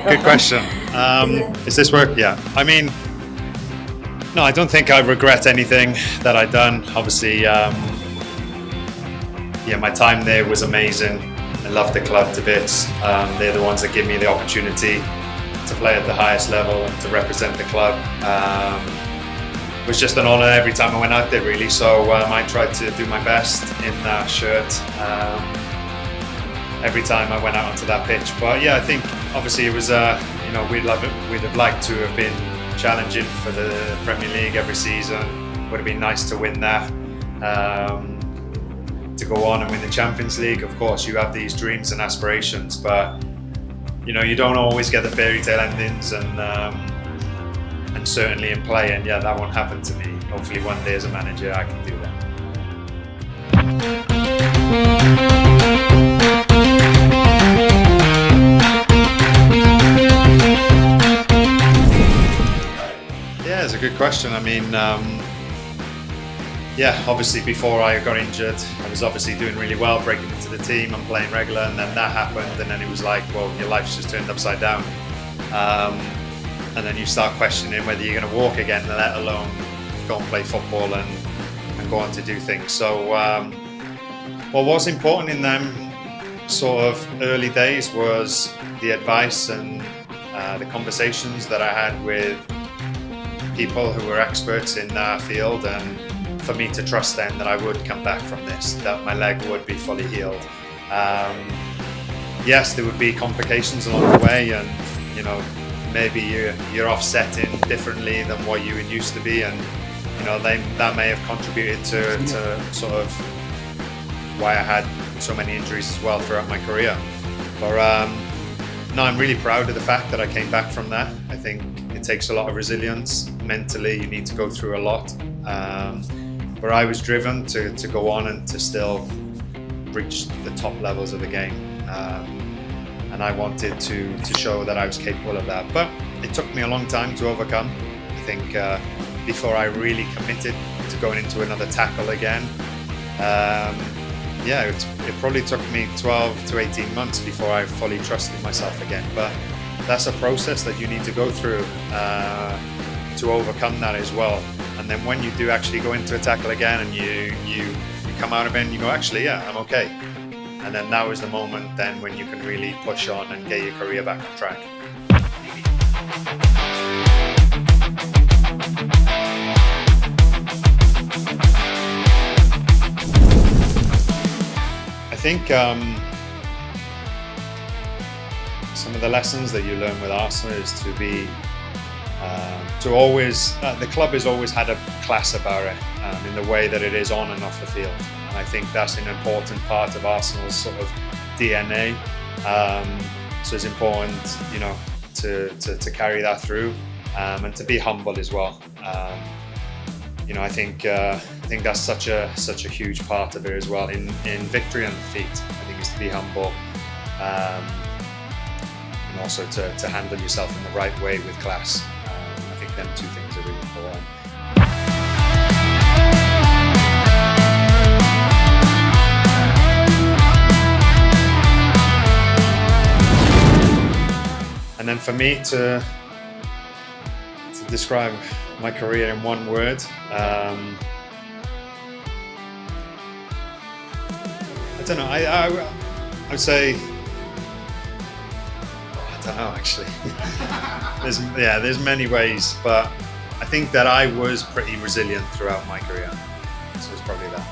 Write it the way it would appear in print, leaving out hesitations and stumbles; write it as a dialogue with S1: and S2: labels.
S1: Good question. Is this work? Yeah. I mean, no, I don't think I regret anything that I've done. Obviously, my time there was amazing. I love the club to bits. They're the ones that give me the opportunity to play at the highest level and to represent the club. It was just an honour every time I went out there, really. So I tried to do my best in that shirt every time I went out onto that pitch. But yeah, I think obviously it was we'd have liked to have been challenging for the Premier League every season. Would have been nice to win that. To go on and win the Champions League, of course, you have these dreams and aspirations, but you don't always get the fairy tale endings, and certainly in play. And yeah, that won't happen to me. Hopefully, one day as a manager, I can do that. Yeah, it's a good question. I mean, obviously before I got injured, I was obviously doing really well, breaking into the team and playing regular, and then that happened, and then it was like, well, your life's just turned upside down. And then you start questioning whether you're going to walk again, let alone go and play football and go on to do things. So what was important in them sort of early days was the advice and the conversations that I had with people who were experts in that field, and for me to trust them that I would come back from this, that my leg would be fully healed. Yes, there would be complications along the way, and maybe you're offsetting differently than what you used to be, and that may have contributed to sort of why I had so many injuries as well throughout my career. But no, I'm really proud of the fact that I came back from that. I think it takes a lot of resilience. Mentally, you need to go through a lot. But I was driven to go on and to still reach the top levels of the game. And I wanted to show that I was capable of that. But it took me a long time to overcome. I think before I really committed to going into another tackle again, it probably took me 12 to 18 months before I fully trusted myself again. But that's a process that you need to go through to overcome that as well. And then when you do actually go into a tackle again and you come out of it and you go, actually, yeah, I'm okay. And then that was the moment then when you can really push on and get your career back on track. I think some of the lessons that you learn with Arsenal is to be the club has always had a class about it in the way that it is on and off the field. And I think that's an important part of Arsenal's sort of DNA. So it's important, to carry that through and to be humble as well. I think that's such a huge part of it as well. In victory and defeat, I think is to be humble, and also to handle yourself in the right way with class. I think them two things are really important. And then for me to describe my career in one word, I don't know. I would say, I don't know actually. There's many ways, but I think that I was pretty resilient throughout my career. So it's probably that.